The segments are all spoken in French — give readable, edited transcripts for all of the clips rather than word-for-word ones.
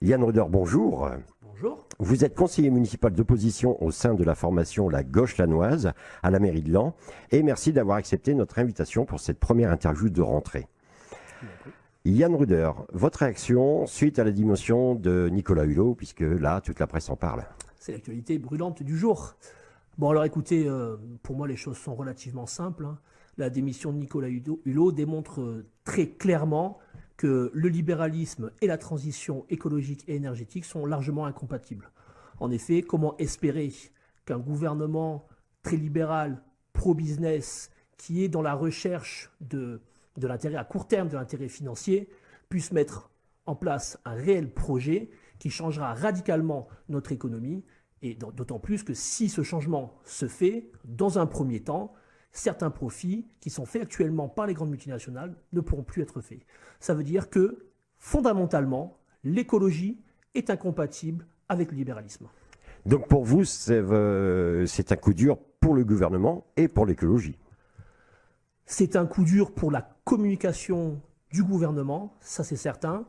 Yann Ruder, bonjour. Bonjour. Vous êtes conseiller municipal d'opposition au sein de la formation La Gauche Lannoise à la mairie de Laon. Et merci d'avoir accepté notre invitation pour cette première interview de rentrée. Yann Ruder, votre réaction suite à la démission de Nicolas Hulot, puisque là, toute la presse en parle. C'est l'actualité brûlante du jour. Bon, alors écoutez, pour moi, les choses sont relativement simples. La démission de Nicolas Hulot démontre très clairement que le libéralisme et la transition écologique et énergétique sont largement incompatibles. En effet, comment espérer qu'un gouvernement très libéral, pro-business, qui est dans la recherche de l'intérêt à court terme, de l'intérêt financier, puisse mettre en place un réel projet qui changera radicalement notre économie, et d'autant plus que si ce changement se fait, dans un premier temps, certains profits qui sont faits actuellement par les grandes multinationales ne pourront plus être faits. Ça veut dire que, fondamentalement, l'écologie est incompatible avec le libéralisme. Donc pour vous, c'est un coup dur pour le gouvernement et pour l'écologie. C'est un coup dur pour la communication du gouvernement, ça c'est certain.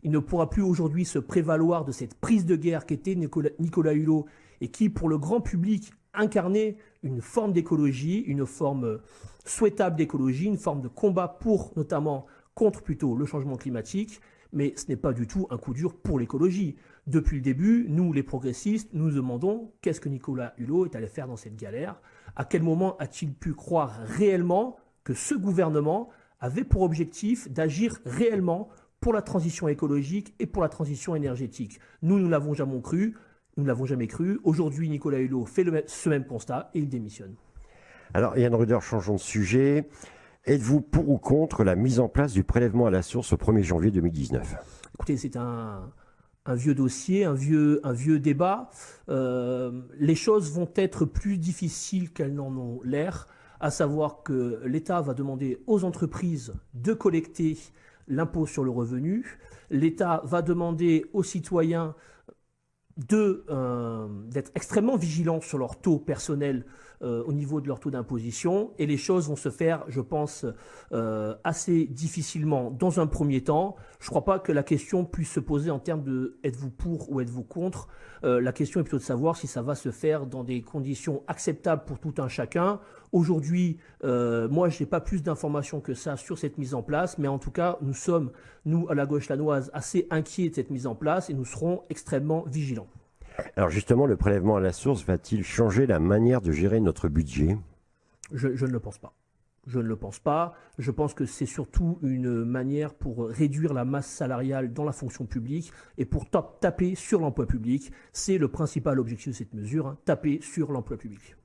Il ne pourra plus aujourd'hui se prévaloir de cette prise de guerre qu'était Nicolas Hulot et qui, pour le grand public, incarnait une forme d'écologie, une forme souhaitable d'écologie, une forme de combat pour, notamment, contre plutôt le changement climatique. Mais ce n'est pas du tout un coup dur pour l'écologie. Depuis le début, nous, les progressistes, nous demandons qu'est-ce que Nicolas Hulot est allé faire dans cette galère. À quel moment a-t-il pu croire réellement que ce gouvernement avait pour objectif d'agir réellement pour la transition écologique et pour la transition énergétique. Nous ne l'avons jamais cru. Nous ne l'avons jamais cru. Aujourd'hui, Nicolas Hulot fait ce même constat et il démissionne. Alors, Yann Ruder, changeons de sujet. Êtes-vous pour ou contre la mise en place du prélèvement à la source au 1er janvier 2019 ? Écoutez, c'est un vieux dossier, un vieux débat. Les choses vont être plus difficiles qu'elles n'en ont l'air, à savoir que l'État va demander aux entreprises de collecter l'impôt sur le revenu. L'État va demander aux citoyens d'être extrêmement vigilants sur leur taux personnel au niveau de leur taux d'imposition. Et les choses vont se faire, je pense, assez difficilement dans un premier temps. Je ne crois pas que la question puisse se poser en termes de êtes-vous pour ou êtes-vous contre. La question est plutôt de savoir si ça va se faire dans des conditions acceptables pour tout un chacun. Aujourd'hui, moi, je n'ai pas plus d'informations que ça sur cette mise en place, mais en tout cas, nous sommes, nous, à la Gauche Lannoise, assez inquiets de cette mise en place et nous serons extrêmement vigilants. Alors justement, le prélèvement à la source va-t-il changer la manière de gérer notre budget ? Je ne le pense pas. Je ne le pense pas. Je pense que c'est surtout une manière pour réduire la masse salariale dans la fonction publique et pour taper sur l'emploi public. C'est le principal objectif de cette mesure, taper sur l'emploi public.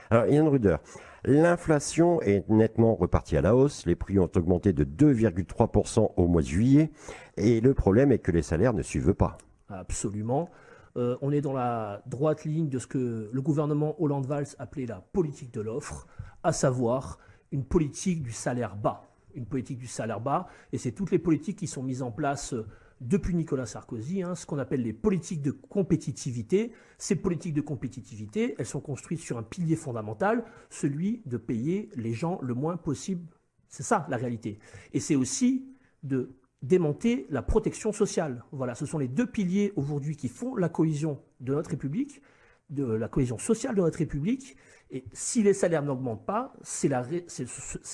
Alors Yann Ruder, l'inflation est nettement repartie à la hausse. Les prix ont augmenté de 2,3% au mois de juillet. Et le problème est que les salaires ne suivent pas. Absolument. On est dans la droite ligne de ce que le gouvernement Hollande-Valls appelait la politique de l'offre, à savoir une politique du salaire bas. Une politique du salaire bas, et c'est toutes les politiques qui sont mises en place depuis Nicolas Sarkozy, ce qu'on appelle les politiques de compétitivité. Ces politiques de compétitivité, elles sont construites sur un pilier fondamental, celui de payer les gens le moins possible. C'est ça la réalité. Et c'est aussi de démonter la protection sociale. Voilà, ce sont les deux piliers aujourd'hui qui font la cohésion de notre République, de la cohésion sociale de notre République. Et si les salaires n'augmentent pas, c'est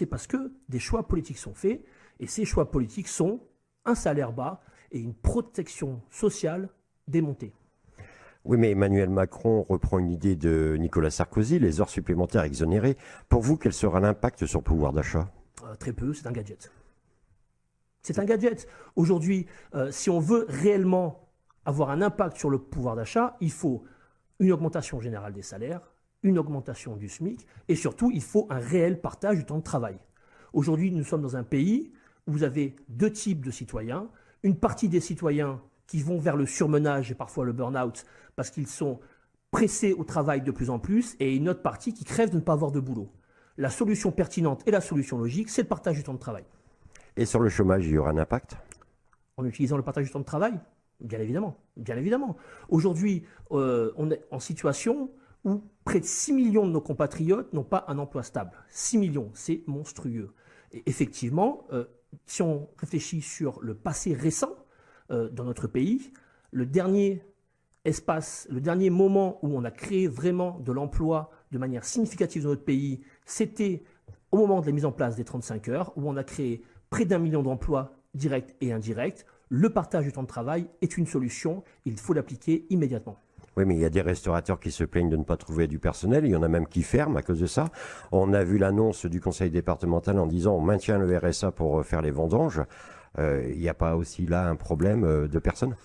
parce que des choix politiques sont faits. Et ces choix politiques sont un salaire bas et une protection sociale démontée. Oui, mais Emmanuel Macron reprend une idée de Nicolas Sarkozy, les heures supplémentaires exonérées. Pour vous, quel sera l'impact sur le pouvoir d'achat ? Très peu, c'est un gadget. C'est un gadget. Aujourd'hui, si on veut réellement avoir un impact sur le pouvoir d'achat, il faut une augmentation générale des salaires, une augmentation du SMIC, et surtout, il faut un réel partage du temps de travail. Aujourd'hui, nous sommes dans un pays où vous avez deux types de citoyens. Une partie des citoyens qui vont vers le surmenage et parfois le burn-out parce qu'ils sont pressés au travail de plus en plus, et une autre partie qui crève de ne pas avoir de boulot. La solution pertinente et la solution logique, c'est le partage du temps de travail. Et sur le chômage, il y aura un impact ? En utilisant le partage du temps de travail ? Bien évidemment. Bien évidemment. Aujourd'hui, on est en situation où près de 6 millions de nos compatriotes n'ont pas un emploi stable. 6 millions, c'est monstrueux. Et effectivement, si on réfléchit sur le passé récent dans notre pays, le dernier espace, le dernier moment où on a créé vraiment de l'emploi de manière significative dans notre pays, c'était au moment de la mise en place des 35 heures, où on a créé près d'1 million d'emplois directs et indirects. Le partage du temps de travail est une solution, il faut l'appliquer immédiatement. Oui, mais il y a des restaurateurs qui se plaignent de ne pas trouver du personnel. Il y en a même qui ferment à cause de ça. On a vu l'annonce du conseil départemental en disant on maintient le RSA pour faire les vendanges. Il n'y a pas aussi là un problème de personnes?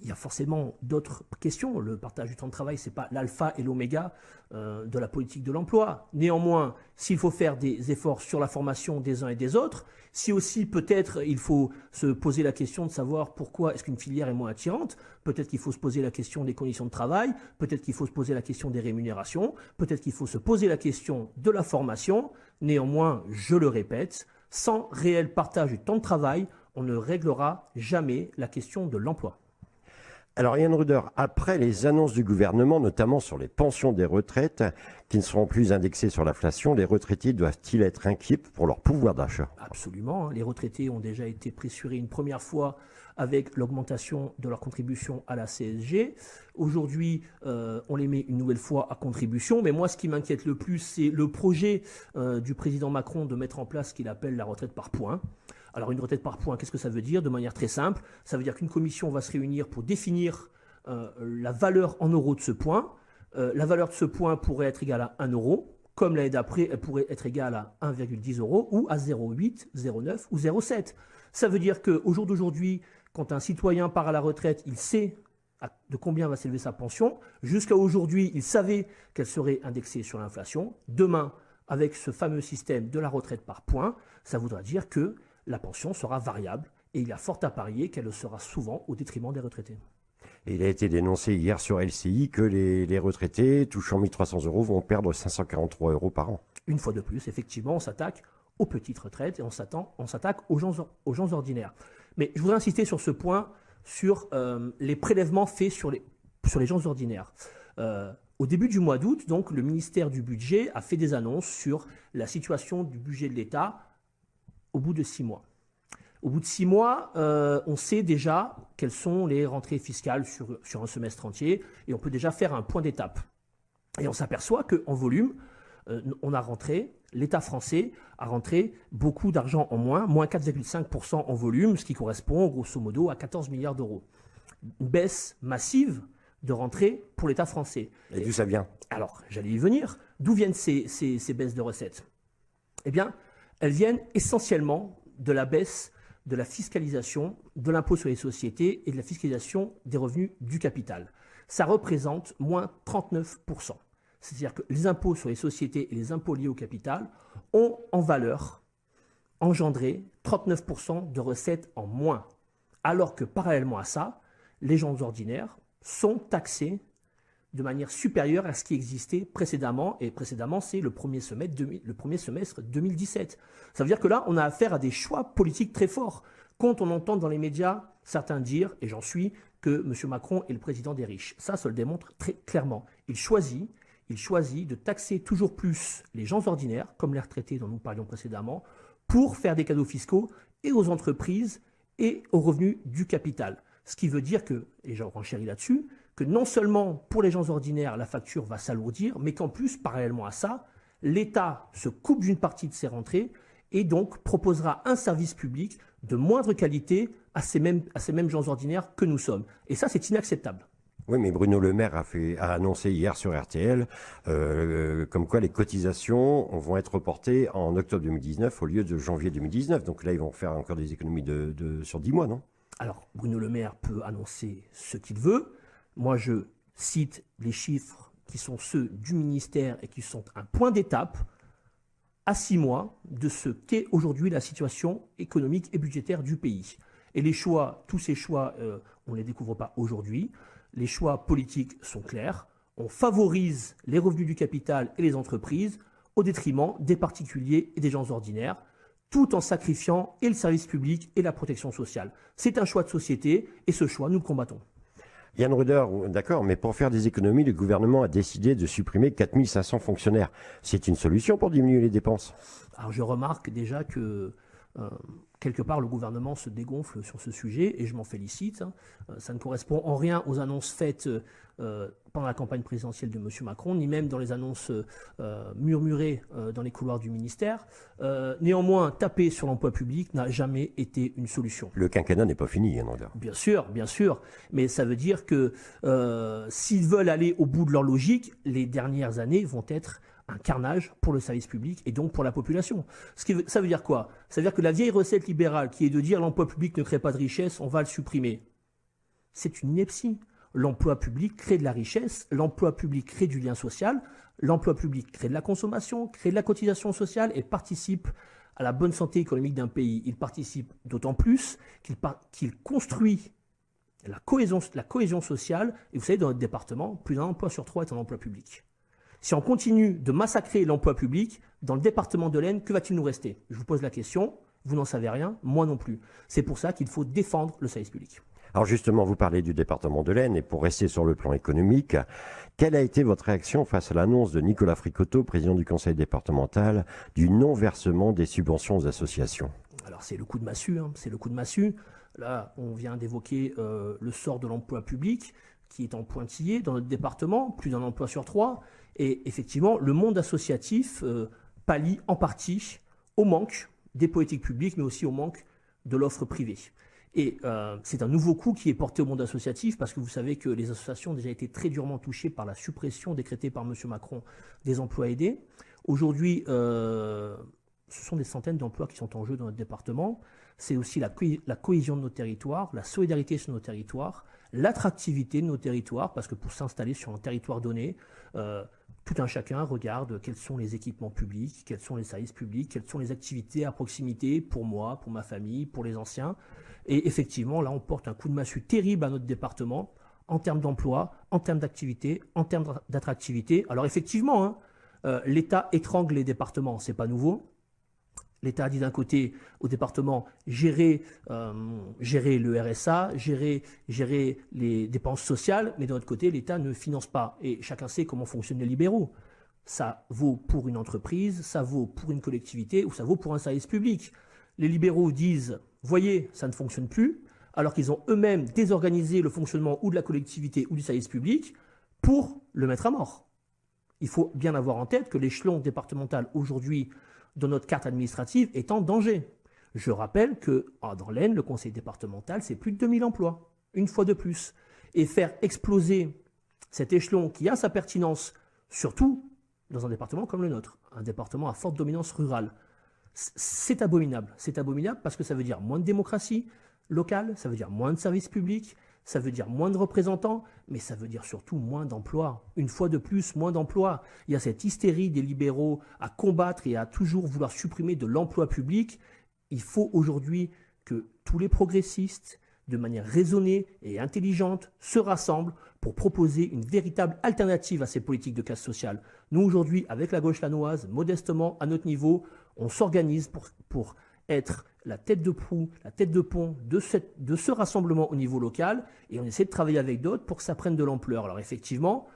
Il y a forcément d'autres questions. Le partage du temps de travail, ce n'est pas l'alpha et l'oméga de la politique de l'emploi. Néanmoins, s'il faut faire des efforts sur la formation des uns et des autres, si aussi peut-être il faut se poser la question de savoir pourquoi est-ce qu'une filière est moins attirante, peut-être qu'il faut se poser la question des conditions de travail, peut-être qu'il faut se poser la question des rémunérations, peut-être qu'il faut se poser la question de la formation. Néanmoins, je le répète, sans réel partage du temps de travail, on ne réglera jamais la question de l'emploi. Alors Yann Ruder, après les annonces du gouvernement, notamment sur les pensions des retraites, qui ne seront plus indexées sur l'inflation, les retraités doivent-ils être inquiets pour leur pouvoir d'achat? Absolument. Les retraités ont déjà été pressurés une première fois avec l'augmentation de leur contribution à la CSG. Aujourd'hui, on les met une nouvelle fois à contribution. Mais moi, ce qui m'inquiète le plus, c'est le projet du président Macron de mettre en place ce qu'il appelle la retraite par points. Alors une retraite par points, qu'est-ce que ça veut dire? De manière très simple, ça veut dire qu'une commission va se réunir pour définir la valeur en euros de ce point. La valeur de ce point pourrait être égale à 1 euro, comme l'année d'après, elle pourrait être égale à 1,10 euros ou à 0,8, 0,9 ou 0,7. Ça veut dire qu'au jour d'aujourd'hui, quand un citoyen part à la retraite, il sait de combien va s'élever sa pension. Jusqu'à aujourd'hui, il savait qu'elle serait indexée sur l'inflation. Demain, avec ce fameux système de la retraite par points, ça voudra dire que la pension sera variable et il y a fort à parier qu'elle le sera souvent au détriment des retraités. Et il a été dénoncé hier sur LCI que les retraités touchant 1 300 euros vont perdre 543 euros par an. Une fois de plus, effectivement, on s'attaque aux petites retraites et on s'attaque aux gens ordinaires. Mais je voudrais insister sur ce point, sur les prélèvements faits sur les gens ordinaires. Au début du mois d'août, donc, le ministère du Budget a fait des annonces sur la situation du budget de l'État au bout de 6 mois. Au bout de 6 mois, on sait déjà quelles sont les rentrées fiscales sur un semestre entier et on peut déjà faire un point d'étape. Et on s'aperçoit qu'en volume, l'État français a rentré beaucoup d'argent en moins 4,5% en volume, ce qui correspond grosso modo à 14 milliards d'euros. Une baisse massive de rentrée pour l'État français. Et d'où ça vient? Alors, j'allais y venir. D'où viennent ces baisses de recettes? Eh bien, elles viennent essentiellement de la baisse de la fiscalisation de l'impôt sur les sociétés et de la fiscalisation des revenus du capital. Ça représente moins 39%. C'est-à-dire que les impôts sur les sociétés et les impôts liés au capital ont en valeur engendré 39% de recettes en moins. Alors que parallèlement à ça, les gens ordinaires sont taxés de manière supérieure à ce qui existait précédemment. Et précédemment, c'est le premier semestre 2017. Ça veut dire que là, on a affaire à des choix politiques très forts. Quand on entend dans les médias certains dire, et j'en suis, que M. Macron est le président des riches. Ça le démontre très clairement. Il choisit de taxer toujours plus les gens ordinaires, comme les retraités dont nous parlions précédemment, pour faire des cadeaux fiscaux et aux entreprises et aux revenus du capital. Ce qui veut dire que, et j'en renchéris là-dessus, que non seulement pour les gens ordinaires, la facture va s'alourdir, mais qu'en plus, parallèlement à ça, l'État se coupe d'une partie de ses rentrées et donc proposera un service public de moindre qualité à ces mêmes gens ordinaires que nous sommes. Et ça, c'est inacceptable. Oui, mais Bruno Le Maire a annoncé hier sur RTL comme quoi les cotisations vont être reportées en octobre 2019 au lieu de janvier 2019. Donc là, ils vont faire encore des économies sur 10 mois, non? Alors, Bruno Le Maire peut annoncer ce qu'il veut. Moi, je cite les chiffres qui sont ceux du ministère et qui sont un point d'étape à 6 mois de ce qu'est aujourd'hui la situation économique et budgétaire du pays. Et les choix, tous ces choix, on ne les découvre pas aujourd'hui. Les choix politiques sont clairs. On favorise les revenus du capital et les entreprises au détriment des particuliers et des gens ordinaires, tout en sacrifiant et le service public et la protection sociale. C'est un choix de société et ce choix, nous le combattons. Yann Ruder, d'accord, mais pour faire des économies, le gouvernement a décidé de supprimer 4500 fonctionnaires. C'est une solution pour diminuer les dépenses? Alors je remarque déjà que quelque part, le gouvernement se dégonfle sur ce sujet et je m'en félicite. Ça ne correspond en rien aux annonces faites pendant la campagne présidentielle de M. Macron, ni même dans les annonces murmurées dans les couloirs du ministère. Néanmoins, taper sur l'emploi public n'a jamais été une solution. Le quinquennat n'est pas fini, hein, Bien sûr, mais ça veut dire que s'ils veulent aller au bout de leur logique, les dernières années vont être un carnage pour le service public et donc pour la population. Ça veut dire quoi? Ça veut dire que la vieille recette libérale qui est de dire l'emploi public ne crée pas de richesse, on va le supprimer. C'est une ineptie. L'emploi public crée de la richesse, l'emploi public crée du lien social, l'emploi public crée de la consommation, crée de la cotisation sociale et participe à la bonne santé économique d'un pays. Il participe d'autant plus qu'il construit la cohésion sociale. Et vous savez, dans notre département, plus d'un emploi sur 3 est un emploi public. Si on continue de massacrer l'emploi public, dans le département de l'Aisne, que va-t-il nous rester? Je vous pose la question, vous n'en savez rien, moi non plus. C'est pour ça qu'il faut défendre le service public. Alors justement, vous parlez du département de l'Aisne, et pour rester sur le plan économique, quelle a été votre réaction face à l'annonce de Nicolas Fricoteaux, président du conseil départemental, du non-versement des subventions aux associations? Alors c'est le coup de massue, c'est le coup de massue. Là, on vient d'évoquer le sort de l'emploi public, qui est en pointillé dans notre département, plus d'un emploi sur 3. Et effectivement, le monde associatif pallie en partie au manque des politiques publiques, mais aussi au manque de l'offre privée. Et c'est un nouveau coup qui est porté au monde associatif, parce que vous savez que les associations ont déjà été très durement touchées par la suppression décrétée par M. Macron des emplois aidés. Aujourd'hui, ce sont des centaines d'emplois qui sont en jeu dans notre département. C'est aussi la cohésion de nos territoires, la solidarité sur nos territoires, l'attractivité de nos territoires, parce que pour s'installer sur un territoire donné, tout un chacun regarde quels sont les équipements publics, quels sont les services publics, quelles sont les activités à proximité pour moi, pour ma famille, pour les anciens. Et effectivement, là, on porte un coup de massue terrible à notre département en termes d'emploi, en termes d'activité, en termes d'attractivité. Alors effectivement, l'État étrangle les départements, c'est pas nouveau. L'État a dit d'un côté au département gérer le RSA, gérer les dépenses sociales, mais d'un autre côté, l'État ne finance pas. Et chacun sait comment fonctionnent les libéraux. Ça vaut pour une entreprise, ça vaut pour une collectivité ou ça vaut pour un service public. Les libéraux disent, voyez, ça ne fonctionne plus, alors qu'ils ont eux-mêmes désorganisé le fonctionnement ou de la collectivité ou du service public pour le mettre à mort. Il faut bien avoir en tête que l'échelon départemental aujourd'hui, dans notre carte administrative, est en danger. Je rappelle que dans l'Aisne, le conseil départemental, c'est plus de 2000 emplois, une fois de plus. Et faire exploser cet échelon qui a sa pertinence, surtout dans un département comme le nôtre, un département à forte dominance rurale, c'est abominable. C'est abominable parce que ça veut dire moins de démocratie locale, ça veut dire moins de services publics, ça veut dire moins de représentants, mais ça veut dire surtout moins d'emplois. Une fois de plus, moins d'emplois. Il y a cette hystérie des libéraux à combattre et à toujours vouloir supprimer de l'emploi public. Il faut aujourd'hui que tous les progressistes, de manière raisonnée et intelligente, se rassemblent pour proposer une véritable alternative à ces politiques de casse sociale. Nous, aujourd'hui, avec la gauche lannoise, modestement, à notre niveau, on s'organise pour être la tête de proue, la tête de pont de ce rassemblement au niveau local, et on essaie de travailler avec d'autres pour que ça prenne de l'ampleur. Alors effectivement,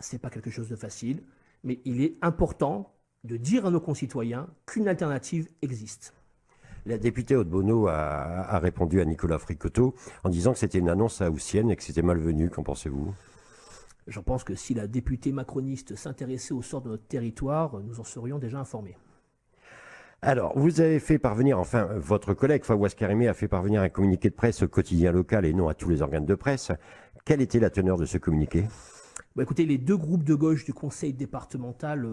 ce n'est pas quelque chose de facile, mais il est important de dire à nos concitoyens qu'une alternative existe. La députée Haute-Bonneau a répondu à Nicolas Fricoteaux en disant que c'était une annonce haussienne et que c'était malvenu. Qu'en pensez-vous? J'en pense que si la députée macroniste s'intéressait au sort de notre territoire, nous en serions déjà informés. Alors, vous avez fait parvenir, enfin, votre collègue Fawaz Karimé a fait parvenir un communiqué de presse au quotidien local et non à tous les organes de presse. Quelle était la teneur de ce communiqué? Écoutez, les deux groupes de gauche du conseil départemental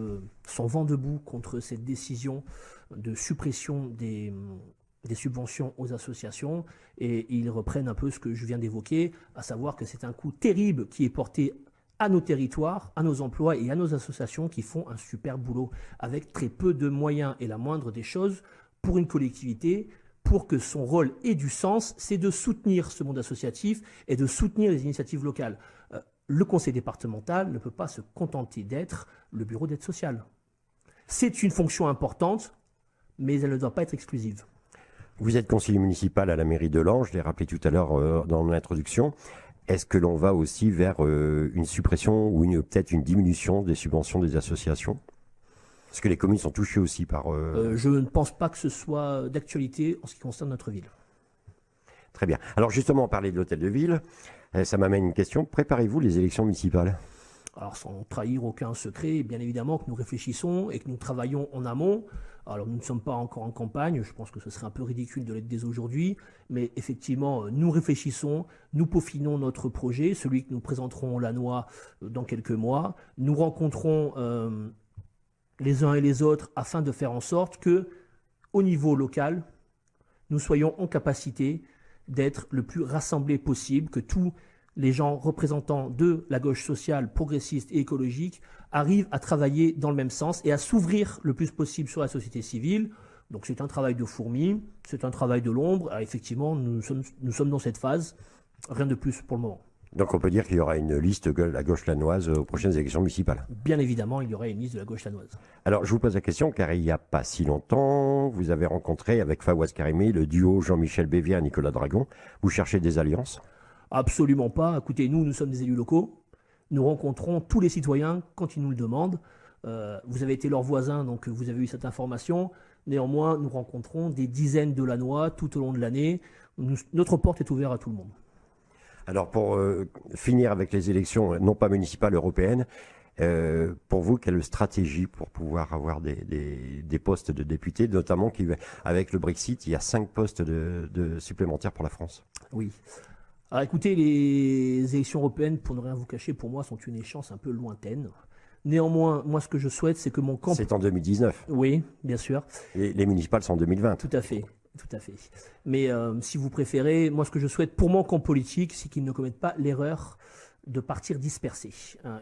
sont vent debout contre cette décision de suppression des subventions aux associations, et ils reprennent un peu ce que je viens d'évoquer, à savoir que c'est un coup terrible qui est porté à nos territoires, à nos emplois et à nos associations qui font un super boulot avec très peu de moyens. Et la moindre des choses pour une collectivité, pour que son rôle ait du sens, c'est de soutenir ce monde associatif et de soutenir les initiatives locales. Le conseil départemental ne peut pas se contenter d'être le bureau d'aide sociale. C'est une fonction importante, mais elle ne doit pas être exclusive. Vous êtes conseiller municipal à la mairie de Lange, je l'ai rappelé tout à l'heure dans l'introduction. Est-ce que l'on va aussi vers une suppression ou peut-être une diminution des subventions des associations? Parce que les communes sont touchées aussi par... Je ne pense pas que ce soit d'actualité en ce qui concerne notre ville. Très bien. Alors justement, on parlait de l'hôtel de ville. Ça m'amène une question. Préparez-vous les élections municipales? Alors, sans trahir aucun secret, bien évidemment que nous réfléchissons et que nous travaillons en amont. Alors, nous ne sommes pas encore en campagne, je pense que ce serait un peu ridicule de l'être dès aujourd'hui, mais effectivement, nous réfléchissons, nous peaufinons notre projet, celui que nous présenterons au Lannoy dans quelques mois. Nous rencontrons les uns et les autres afin de faire en sorte que, au niveau local, nous soyons en capacité d'être le plus rassemblés possible, que tous les gens représentants de la gauche sociale, progressiste et écologique arrivent à travailler dans le même sens et à s'ouvrir le plus possible sur la société civile. Donc c'est un travail de fourmi, c'est un travail de l'ombre. Effectivement, nous sommes dans cette phase. Rien de plus pour le moment. Donc on peut dire qu'il y aura une liste de la gauche lannoise aux prochaines élections municipales. Bien évidemment, il y aura une liste de la gauche lannoise. Alors je vous pose la question car il n'y a pas si longtemps, vous avez rencontré avec Fawaz Karimi le duo Jean-Michel Béviat-Nicolas Dragon. Vous cherchez des alliances? Absolument pas. Écoutez, nous sommes des élus locaux. Nous rencontrons tous les citoyens quand ils nous le demandent. Vous avez été leurs voisins, donc vous avez eu cette information. Néanmoins, nous rencontrons des dizaines de Lannois tout au long de l'année. Notre porte est ouverte à tout le monde. Alors pour finir avec les élections, non pas municipales, européennes, pour vous, quelle stratégie pour pouvoir avoir des postes de députés, notamment avec le Brexit, il y a 5 postes de supplémentaires pour la France? Oui. Alors écoutez, les élections européennes, pour ne rien vous cacher, pour moi, sont une échéance un peu lointaine. Néanmoins, moi, ce que je souhaite, c'est que mon camp... C'est en 2019. Oui, bien sûr. Et les municipales sont en 2020. Tout à fait. Tout à fait. Mais si vous préférez, moi, ce que je souhaite pour mon camp politique, c'est qu'ils ne commettent pas l'erreur de partir dispersés.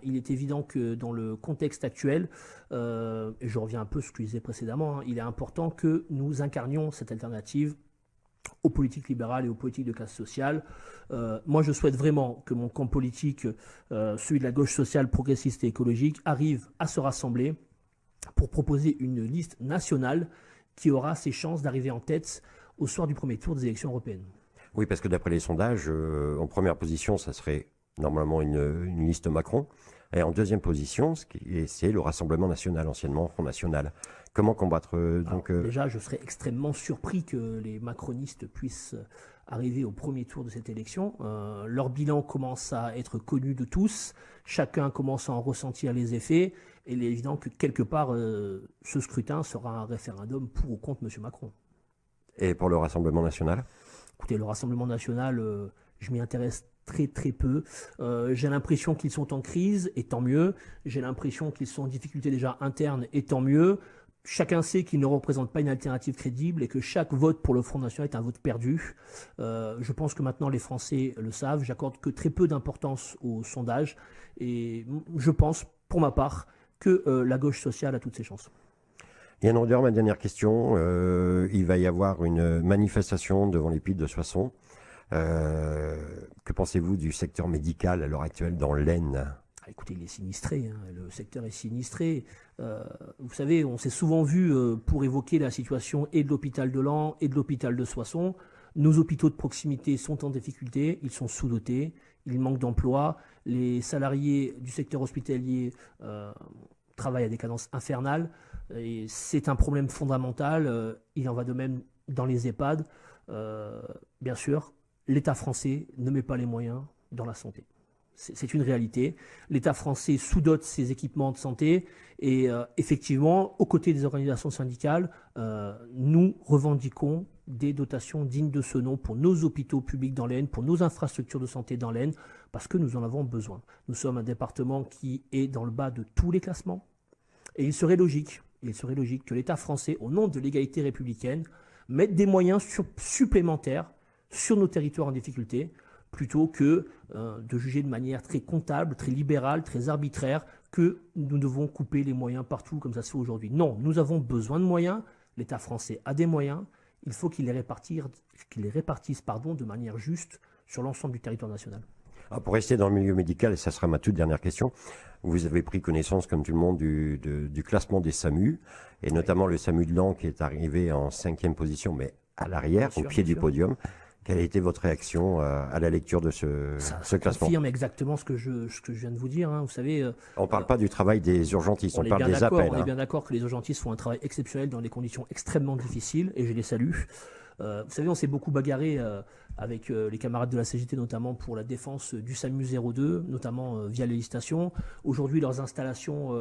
Il est évident que dans le contexte actuel, et je reviens un peu sur ce que je disais précédemment, il est important que nous incarnions cette alternative aux politiques libérales et aux politiques de classe sociale. Moi, je souhaite vraiment que mon camp politique, celui de la gauche sociale, progressiste et écologique, arrive à se rassembler pour proposer une liste nationale qui aura ses chances d'arriver en tête au soir du premier tour des élections européennes. Oui, parce que d'après les sondages, en première position, ça serait normalement une liste Macron. Et en deuxième position, c'est le Rassemblement national, anciennement Front National. Comment combattre Déjà, je serais extrêmement surpris que les macronistes puissent arriver au premier tour de cette élection. Leur bilan commence à être connu de tous. Chacun commence à en ressentir les effets. Et il est évident que quelque part, ce scrutin sera un référendum pour ou contre M. Macron. Et pour le Rassemblement national? Écoutez, le Rassemblement national, je m'y intéresse très très peu. J'ai l'impression qu'ils sont en crise, et tant mieux. J'ai l'impression qu'ils sont en difficulté déjà interne, et tant mieux. Chacun sait qu'ils ne représentent pas une alternative crédible et que chaque vote pour le Front National est un vote perdu. Je pense que maintenant les Français le savent. J'accorde que très peu d'importance aux sondages. Et je pense, pour ma part, que la gauche sociale a toutes ses chances. Yann Roeder, ma dernière question. Il va y avoir une manifestation devant les Piles de Soissons. Que pensez-vous du secteur médical à l'heure actuelle dans l'Aisne? Écoutez, il est sinistré, le secteur est sinistré. Vous savez, on s'est souvent vu pour évoquer la situation et de l'hôpital de Laon et de l'hôpital de Soissons. Nos hôpitaux de proximité sont en difficulté, ils sont sous-dotés, il manque d'emplois. Les salariés du secteur hospitalier travaillent à des cadences infernales. Et c'est un problème fondamental. Il en va de même dans les EHPAD. Bien sûr, l'État français ne met pas les moyens dans la santé. C'est une réalité. L'État français sous-dote ses équipements de santé et effectivement, aux côtés des organisations syndicales, nous revendiquons des dotations dignes de ce nom pour nos hôpitaux publics dans l'Aisne, pour nos infrastructures de santé dans l'Aisne, parce que nous en avons besoin. Nous sommes un département qui est dans le bas de tous les classements et il serait logique que l'État français, au nom de l'égalité républicaine, mette des moyens supplémentaires sur nos territoires en difficulté, plutôt que de juger de manière très comptable, très libérale, très arbitraire, que nous devons couper les moyens partout comme ça se fait aujourd'hui. Non, nous avons besoin de moyens, l'État français a des moyens, il faut qu'il les répartisse de manière juste sur l'ensemble du territoire national. Alors pour rester dans le milieu médical, et ça sera ma toute dernière question, vous avez pris connaissance, comme tout le monde, du classement des SAMU, et notamment le SAMU de Laon qui est arrivé en 5e position, mais à l'arrière, au pied du podium. Quelle a été votre réaction à la lecture de ce classement? Confirme exactement ce que je viens de vous dire. Vous savez, on ne parle pas du travail des urgentistes, on parle des appels. On est bien d'accord que les urgentistes font un travail exceptionnel dans des conditions extrêmement difficiles, et je les salue. Vous savez, on s'est beaucoup bagarré avec les camarades de la CGT, notamment pour la défense du SAMU 02, notamment via les licitations. Aujourd'hui, leurs installations,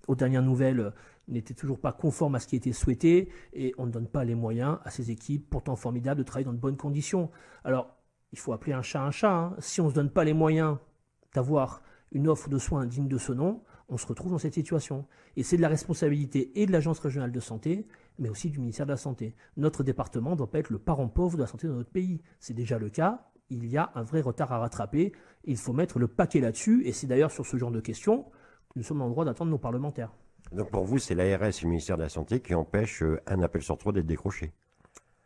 aux dernières nouvelles, n'étaient toujours pas conformes à ce qui était souhaité, et on ne donne pas les moyens à ces équipes, pourtant formidables, de travailler dans de bonnes conditions. Alors, il faut appeler un chat un chat. Si on ne se donne pas les moyens d'avoir une offre de soins digne de ce nom, on se retrouve dans cette situation. Et c'est de la responsabilité et de l'Agence régionale de santé, mais aussi du ministère de la Santé. Notre département ne doit pas être le parent pauvre de la santé de notre pays. C'est déjà le cas. Il y a un vrai retard à rattraper. Il faut mettre le paquet là-dessus. Et c'est d'ailleurs sur ce genre de questions que nous sommes en droit d'attendre nos parlementaires. Donc pour vous, c'est l'ARS et le ministère de la Santé qui empêchent un appel sur 3 d'être décroché?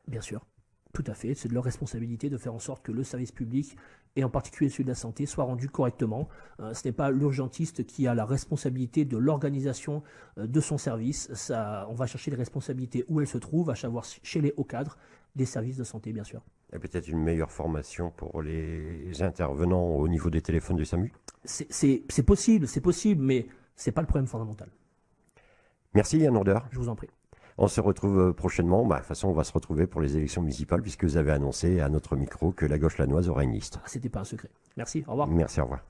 Bien sûr, tout à fait. C'est de leur responsabilité de faire en sorte que le service public, et en particulier celui de la santé, soit rendu correctement. Ce n'est pas l'urgentiste qui a la responsabilité de l'organisation de son service. On va chercher les responsabilités où elles se trouvent, à savoir chez les hauts cadres des services de santé, bien sûr. Et peut-être une meilleure formation pour les intervenants au niveau des téléphones du SAMU? C'est possible, mais ce n'est pas le problème fondamental. Merci Yann Lourdeur. Je vous en prie. On se retrouve prochainement. De toute façon, on va se retrouver pour les élections municipales puisque vous avez annoncé à notre micro que la gauche lannoise aura une liste. C'était pas un secret. Merci, au revoir. Merci, au revoir.